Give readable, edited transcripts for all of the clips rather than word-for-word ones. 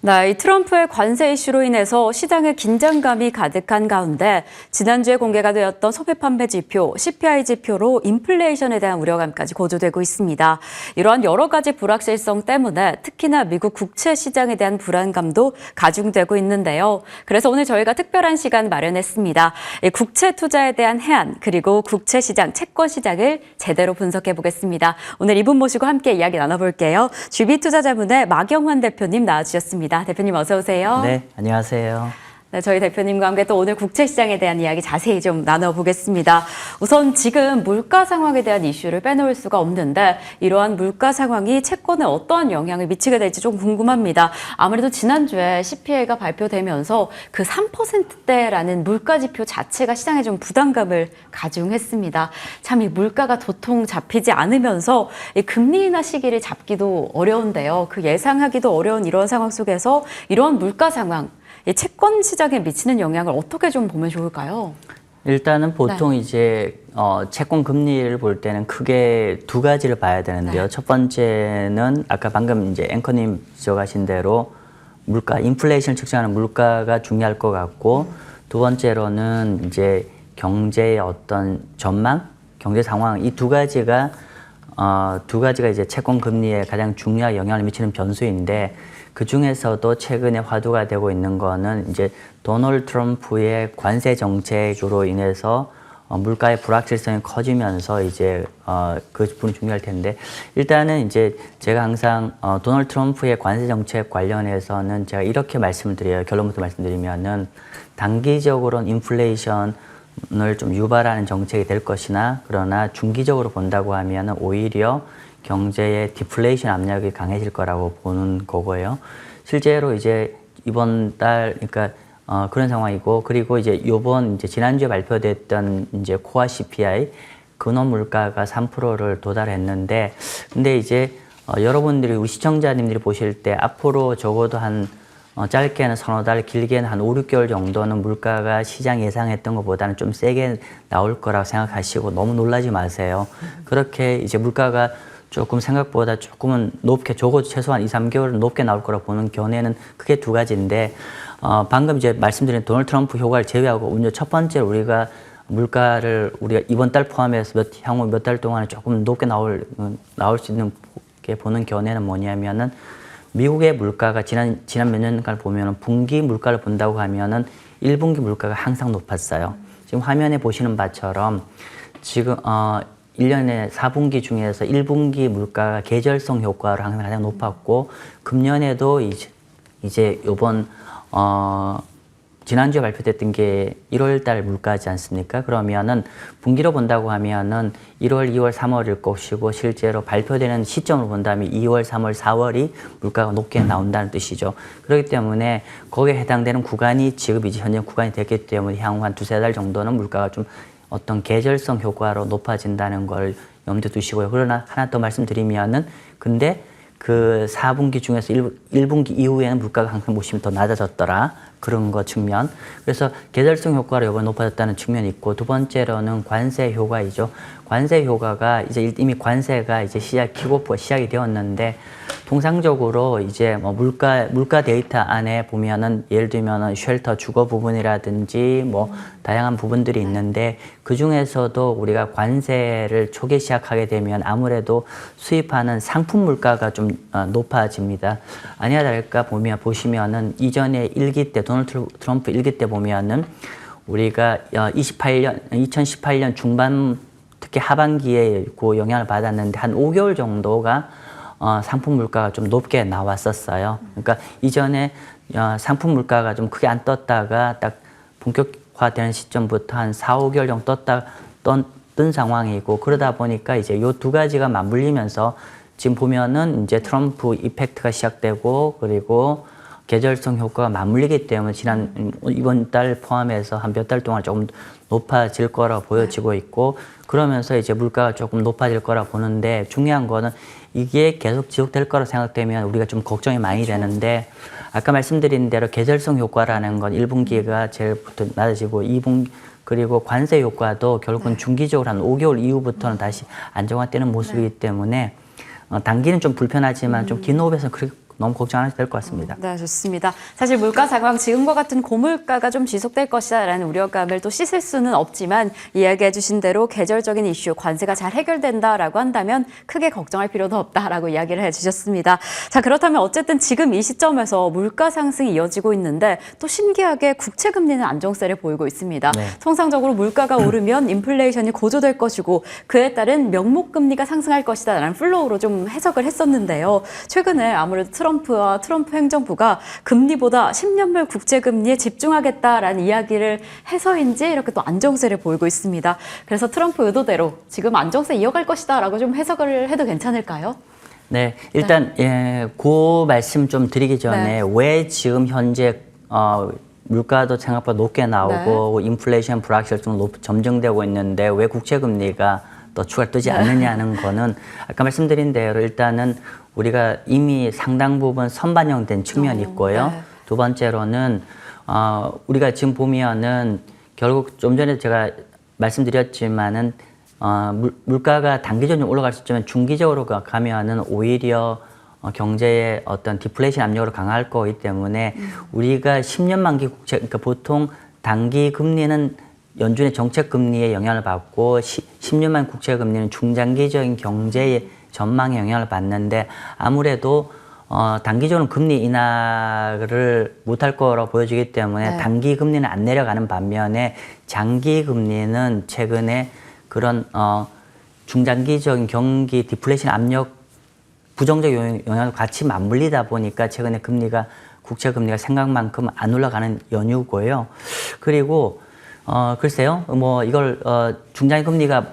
네, 이 트럼프의 관세 이슈로 인해서 시장에 긴장감이 가득한 가운데 지난주에 공개가 되었던 소매 판매 지표, CPI 지표로 인플레이션에 대한 우려감까지 고조되고 있습니다. 이러한 여러 가지 불확실성 때문에 특히나 미국 국채 시장에 대한 불안감도 가중되고 있는데요. 그래서 오늘 저희가 특별한 시간 마련했습니다. 국채 투자에 대한 해안, 그리고 국채 시장, 채권 시장을 제대로 분석해 보겠습니다. 오늘 이분 모시고 함께 이야기 나눠볼게요. GB투자자문의 마경환 대표님 나와주셨습니다. 대표님 어서 오세요. 네, 안녕하세요. 네, 저희 대표님과 함께 또 오늘 국채 시장에 대한 이야기 자세히 좀 나눠보겠습니다. 우선 지금 물가 상황에 대한 이슈를 빼놓을 수가 없는데 이러한 물가 상황이 채권에 어떠한 영향을 미치게 될지 좀 궁금합니다. 아무래도 지난주에 CPI가 발표되면서 그 3%대라는 물가 지표 자체가 시장에 좀 부담감을 가중했습니다. 참 이 물가가 도통 잡히지 않으면서 이 금리 인하 시기를 잡기도 어려운데요. 그 예상하기도 어려운 이런 상황 속에서 이러한 물가 상황, 이 채권 시장에 미치는 영향을 어떻게 좀 보면 좋을까요? 일단은 보통 이제 채권 금리를 볼 때는 크게 두 가지를 봐야 되는데요. 첫 번째는 아까 방금 이제 앵커님 지적하신 대로 물가, 인플레이션을 측정하는 물가가 중요할 것 같고 두 번째로는 이제 경제의 어떤 전망, 경제 상황 이 두 가지가 이제 채권 금리에 가장 중요한 영향을 미치는 변수인데 그 중에서도 최근에 화두가 되고 있는 거는 이제 도널드 트럼프의 관세 정책으로 인해서 물가의 불확실성이 커지면서 이제 그 부분이 중요할 텐데 일단은 이제 제가 항상 도널드 트럼프의 관세 정책 관련해서는 제가 이렇게 말씀을 드려요. 결론부터 말씀드리면은 단기적으로는 인플레이션을 좀 유발하는 정책이 될 것이나 그러나 중기적으로 본다고 하면은 오히려 경제의 디플레이션 압력이 강해질 거라고 보는 거고요. 실제로 이제 이번 달, 그러니까 그런 상황이고, 그리고 이제 이제 지난주에 발표됐던 이제 코어 CPI 근원 물가가 3%를 도달했는데, 근데 이제 여러분들이 우리 시청자님들이 보실 때 앞으로 적어도 한 짧게는 서너 달, 길게는 한 5, 6개월 정도는 물가가 시장 예상했던 것보다는 좀 세게 나올 거라고 생각하시고 너무 놀라지 마세요. 그렇게 이제 물가가 조금 생각보다 조금은 높게, 적어도 최소한 2, 3개월은 높게 나올 거라고 보는 견해는 크게 두 가지인데, 방금 이제 말씀드린 도널드 트럼프 효과를 제외하고, 오늘 첫 번째로 우리가 이번 달 포함해서 향후 몇 달 동안에 조금 높게 나올 수 있는 게 보는 견해는 뭐냐면은, 미국의 물가가 지난 몇 년간 보면은 분기 물가를 본다고 하면은 1분기 물가가 항상 높았어요. 지금 화면에 보시는 바처럼 지금, 1년에 4분기 중에서 1분기 물가가 계절성 효과로 항상 가장 높았고, 금년에도 이제 요번, 지난주에 발표됐던 게 1월 달 물가지 않습니까? 그러면은 분기로 본다고 하면은 1월, 2월, 3월일 것이고, 실제로 발표되는 시점을 본다면 2월, 3월, 4월이 물가가 높게 나온다는 뜻이죠. 그렇기 때문에 거기에 해당되는 구간이 지금 이제 현재 구간이 됐기 때문에 향후 한 두세 달 정도는 물가가 좀 어떤 계절성 효과로 높아진다는 걸 염두에 두시고요. 그러나 하나 더 말씀드리면은, 근데 그 4분기 중에서 1분기 이후에는 물가가 항상 보시면 더 낮아졌더라. 그런 거 측면. 그래서 계절성 효과로 이번에 높아졌다는 측면이 있고, 두 번째로는 관세 효과이죠. 관세 효과가 이제 이미 관세가 이제 시작이 되었는데, 통상적으로 이제 뭐 물가 데이터 안에 보면은 예를 들면은 쉘터 주거 부분이라든지 뭐 다양한 부분들이 있는데, 그 중에서도 우리가 관세를 초기 시작하게 되면 아무래도 수입하는 상품 물가가 좀 높아집니다. 아니나 다를까 보시면은 이전에 일기 때 도널드 트럼프 일기 때 보면은 우리가 2018년 중반 특히 하반기에 그 영향을 받았는데 한 5개월 정도가 상품 물가가 좀 높게 나왔었어요. 그러니까 이전에 상품 물가가 좀 크게 안 떴다가 딱 본격화되는 시점부터 한 4, 5개월 정도 뜬 상황이고, 그러다 보니까 이제 요 두 가지가 맞물리면서 지금 보면은 이제 트럼프 이펙트가 시작되고, 그리고 계절성 효과가 맞물리기 때문에 이번 달 포함해서 한 몇 달 동안 조금 높아질 거라고 보여지고 있고, 그러면서 이제 물가가 조금 높아질 거라 보는데, 중요한 거는 이게 계속 지속될 거라고 생각되면 우리가 좀 걱정이 많이 되는데 아까 말씀드린 대로 계절성 효과라는 건 1분기가 제일 보통 낮아지고 2분기 그리고 관세 효과도 결국은 중기적으로 한 5개월 이후부터는 다시 안정화되는 모습이기 때문에 단기는 좀 불편하지만 좀 긴 호흡에서는 그렇게 너무 걱정 안 하셔도 될 것 같습니다. 네, 좋습니다. 사실 물가 상황 지금과 같은 고물가가 좀 지속될 것이다라는 우려감을 또 씻을 수는 없지만 이야기해 주신 대로 계절적인 이슈, 관세가 잘 해결된다라고 한다면 크게 걱정할 필요도 없다라고 이야기를 해주셨습니다. 자, 그렇다면 어쨌든 지금 이 시점에서 물가 상승이 이어지고 있는데 또 신기하게 국채 금리는 안정세를 보이고 있습니다. 네. 통상적으로 물가가 오르면 인플레이션이 고조될 것이고 그에 따른 명목 금리가 상승할 것이다라는 플로우로 좀 해석을 했었는데요. 최근에 아무래도 트럼프와 트럼프 행정부가 금리보다 10년물 국채금리에 집중하겠다라는 이야기를 해서인지 이렇게 또 안정세를 보이고 있습니다. 그래서 트럼프 의도대로 지금 안정세 이어갈 것이다라고 좀 해석을 해도 괜찮을까요? 네, 일단 그 말씀 좀 드리기 전에 왜 지금 현재 물가도 생각보다 높게 나오고 인플레이션 불확실성도 점증되고 있는데 왜 국채금리가 또 추가로 뜨지 않느냐는 거는 아까 말씀드린 대로 일단은 우리가 이미 상당 부분 선반영된 측면이 있고요. 두 번째로는 우리가 지금 보면은 결국 좀 전에 제가 말씀드렸지만은 물가가 단기적으로 올라갈 수 있지만 중기적으로 가면은 오히려 경제의 어떤 디플레이션 압력으로 강할 거기 때문에 우리가 10년 만기 국채, 그러니까 보통 단기 금리는 연준의 정책 금리에 영향을 받고 10년 만기 국채 금리는 중장기적인 경제의 전망에 영향을 받는데 아무래도 단기적으로 금리 인하를 못할 거라고 보여지기 때문에 단기 금리는 안 내려가는 반면에 장기 금리는 최근에 그런 중장기적인 경기 디플레이션 압력 부정적 영향을 같이 맞물리다 보니까 최근에 국채 금리가 생각만큼 안 올라가는 연유고요. 그리고 글쎄요, 뭐 이걸 중장기 금리가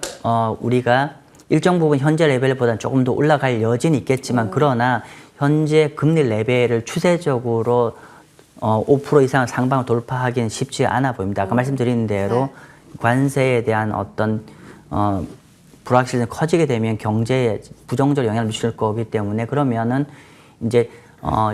우리가 일정 부분 현재 레벨보다는 조금 더 올라갈 여지는 있겠지만 그러나 현재 금리 레벨을 추세적으로 5% 이상 상방을 돌파하기는 쉽지 않아 보입니다. 아까 말씀드린 대로 관세에 대한 어떤 불확실성이 커지게 되면 경제에 부정적 영향을 미칠 거기 때문에 그러면은 이제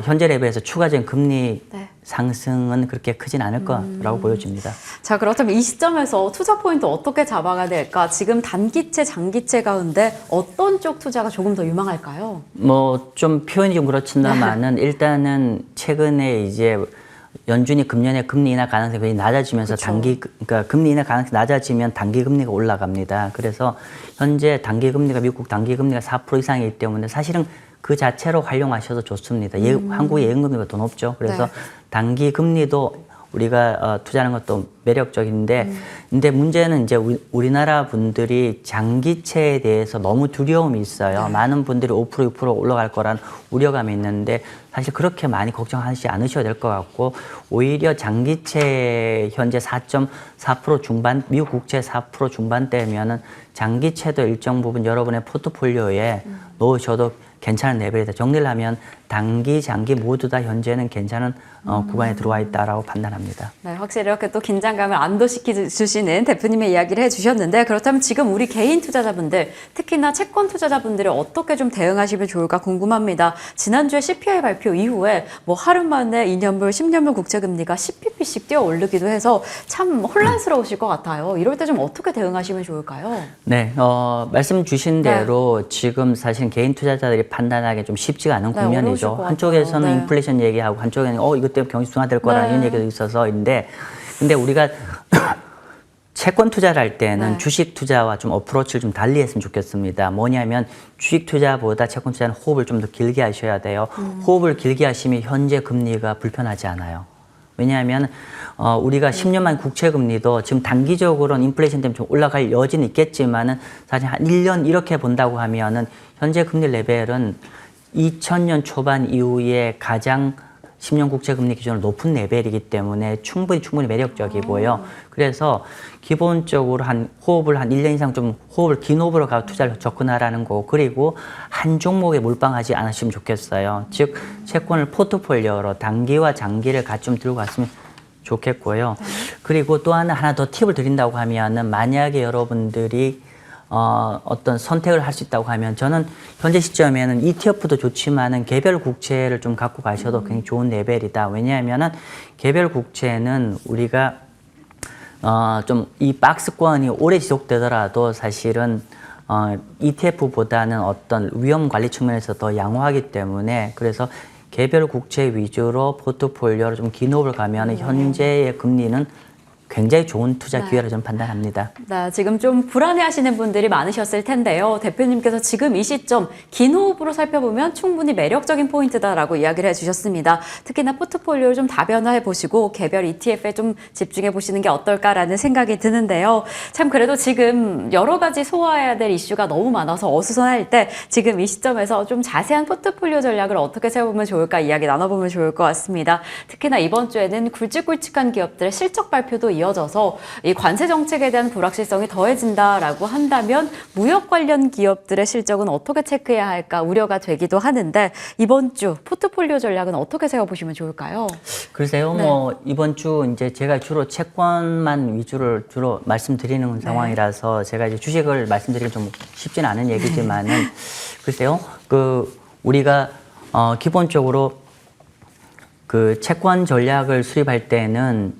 현재 레벨에서 추가적인 금리 상승은 그렇게 크진 않을 거라고 보여집니다. 자, 그렇다면 이 시점에서 투자 포인트 어떻게 잡아가야 될까? 지금 단기채, 장기채 가운데 어떤 쪽 투자가 조금 더 유망할까요? 뭐 좀 표현이 좀 그렇습니다만은 일단은 최근에 이제 연준이 금년에 금리 인하 가능성이 거의 낮아지면서 그러니까 금리 인하 가능성이 낮아지면 단기 금리가 올라갑니다. 그래서 현재 단기 금리가 미국 단기 금리가 4% 이상이기 때문에 사실은 그 자체로 활용하셔도 좋습니다. 한국의 예금금리가 더 높죠. 그래서 단기 금리도 우리가 투자하는 것도 매력적인데 근데 문제는 이제 우리나라 분들이 장기채에 대해서 너무 두려움이 있어요. 많은 분들이 5% 6% 올라갈 거란 우려감이 있는데 사실 그렇게 많이 걱정하지 않으셔도 될 것 같고 오히려 장기채 현재 4.4% 중반 미국 국채 4% 중반대면은 장기채도 일정 부분 여러분의 포트폴리오에 넣으셔도 괜찮은 레벨이다. 정리를 하면 단기, 장기 모두 다 현재는 괜찮은 구간에 들어와 있다라고 판단합니다. 네, 확실히 이렇게 또 긴장감을 안도시켜주시는 대표님의 이야기를 해주셨는데 그렇다면 지금 우리 개인 투자자분들, 특히나 채권 투자자분들이 어떻게 좀 대응하시면 좋을까 궁금합니다. 지난주에 CPI 발표 이후에 뭐 하루 만에 2년물, 10년물 국채금리가 10bp씩 뛰어 오르기도 해서 참 혼란스러우실 것 같아요. 이럴 때 좀 어떻게 대응하시면 좋을까요? 네, 말씀 주신 대로 지금 사실 개인 투자자들이 판단하기 좀 쉽지가 않은 국면이죠. 한쪽에서는 인플레이션 얘기하고 한쪽에는 이것 때문에 경기 둔화될 거라는 이런 얘기도 있어서인데 근데 우리가 채권 투자를 할 때는 주식 투자와 좀 어프로치를 좀 달리 했으면 좋겠습니다. 뭐냐면 주식 투자보다 채권 투자는 호흡을 좀 더 길게 하셔야 돼요. 호흡을 길게 하시면 현재 금리가 불편하지 않아요. 왜냐하면 우리가 10년만 국채 금리도 지금 단기적으로는 인플레이션 때문에 좀 올라갈 여지는 있겠지만은 사실 한 1년 이렇게 본다고 하면은 현재 금리 레벨은 2000년 초반 이후에 가장 10년 국채 금리 기준으로 높은 레벨이기 때문에 충분히 매력적이고요. 그래서 기본적으로 호흡을 한 1년 이상 좀 긴 호흡으로 가고 투자를 접근하라는 거고 그리고 한 종목에 몰빵하지 않으시면 좋겠어요. 즉 채권을 포트폴리오로 단기와 장기를 같이 좀 들고 갔으면 좋겠고요. 그리고 또 하나 더 팁을 드린다고 하면은 만약에 여러분들이 어떤 선택을 할 수 있다고 하면 저는 현재 시점에는 ETF도 좋지만은 개별 국채를 좀 갖고 가셔도 굉장히 좋은 레벨이다. 왜냐하면은 개별 국채는 우리가 좀 이 박스권이 오래 지속되더라도 사실은 ETF보다는 어떤 위험 관리 측면에서 더 양호하기 때문에 그래서 개별 국채 위주로 포트폴리오를 좀 긴 호흡을 가면 현재의 금리는 굉장히 좋은 투자 기회로 저는 판단합니다. 네, 지금 좀 불안해하시는 분들이 많으셨을 텐데요. 대표님께서 지금 이 시점 긴 호흡으로 살펴보면 충분히 매력적인 포인트다라고 이야기를 해주셨습니다. 특히나 포트폴리오를 좀 다변화해 보시고 개별 ETF에 좀 집중해 보시는 게 어떨까라는 생각이 드는데요. 참 그래도 지금 여러 가지 소화해야 될 이슈가 너무 많아서 어수선할 때 지금 이 시점에서 좀 자세한 포트폴리오 전략을 어떻게 세워보면 좋을까 이야기 나눠보면 좋을 것 같습니다. 특히나 이번 주에는 굵직굵직한 기업들의 실적 발표도 이어져서 이 관세 정책에 대한 불확실성이 더해진다라고 한다면 무역 관련 기업들의 실적은 어떻게 체크해야 할까 우려가 되기도 하는데 이번 주 포트폴리오 전략은 어떻게 세워보시면 좋을까요? 글쎄요, 뭐 이번 주 이제 제가 주로 채권만 위주로 주로 말씀드리는 상황이라서 제가 이제 주식을 말씀드리기 좀 쉽지는 않은 얘기지만은 글쎄요, 우리가 기본적으로 그 채권 전략을 수립할 때는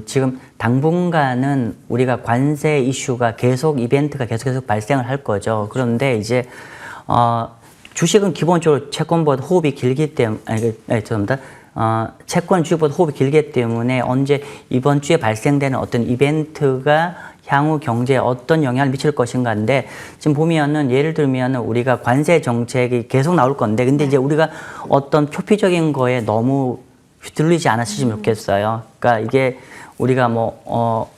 지금 당분간은 우리가 관세 이슈가 계속 이벤트가 계속 발생을 할 거죠. 그런데 이제 주식은 기본적으로 채권보다 호흡이 길기 때문에 죄송합니다. 채권 주식보다 호흡이 길기 때문에 언제 이번 주에 발생되는 어떤 이벤트가 향후 경제에 어떤 영향을 미칠 것인가인데 지금 보면은 예를 들면은 우리가 관세 정책이 계속 나올 건데 근데 이제 우리가 어떤 표피적인 거에 너무 휘둘리지 않았으면 좋겠어요. 그러니까 이게 우리가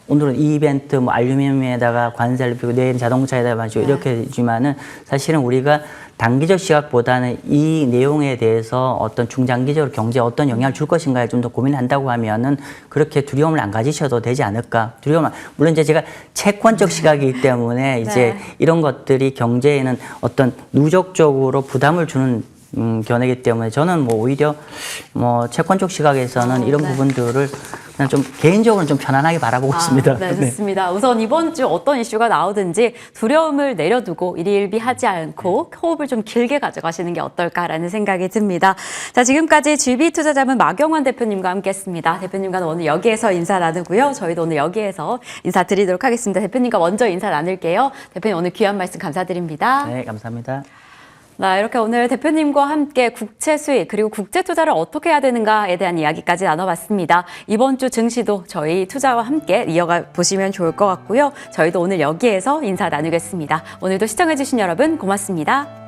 오늘은 이 이벤트 알루미늄에다가 관세를 피고 내일은 자동차에다가 마시고 이렇게 되지만은 사실은 우리가 단기적 시각보다는 이 내용에 대해서 어떤 중장기적으로 경제에 어떤 영향을 줄 것인가에 좀 더 고민한다고 하면은 그렇게 두려움을 안 가지셔도 되지 않을까. 물론 이제 제가 채권적 시각이기 때문에 이제 이런 것들이 경제에는 어떤 누적적으로 부담을 주는 견해이기 때문에 저는 오히려 채권 쪽 시각에서는 이런 부분들을 그냥 좀 개인적으로 좀 편안하게 바라보고 있습니다. 네, 좋습니다. 우선 이번 주 어떤 이슈가 나오든지 두려움을 내려두고 일희일비하지 않고 호흡을 좀 길게 가져가시는 게 어떨까라는 생각이 듭니다. 자, 지금까지 GB투자자문 마경환 대표님과 함께했습니다. 대표님과는 오늘 여기에서 인사 나누고요. 저희도 오늘 여기에서 인사드리도록 하겠습니다. 대표님과 먼저 인사 나눌게요. 대표님 오늘 귀한 말씀 감사드립니다. 네, 감사합니다. 네, 이렇게 오늘 대표님과 함께 국채 수익 그리고 국제 투자를 어떻게 해야 되는가에 대한 이야기까지 나눠봤습니다. 이번 주 증시도 저희 투자와 함께 이어가 보시면 좋을 것 같고요. 저희도 오늘 여기에서 인사 나누겠습니다. 오늘도 시청해주신 여러분 고맙습니다.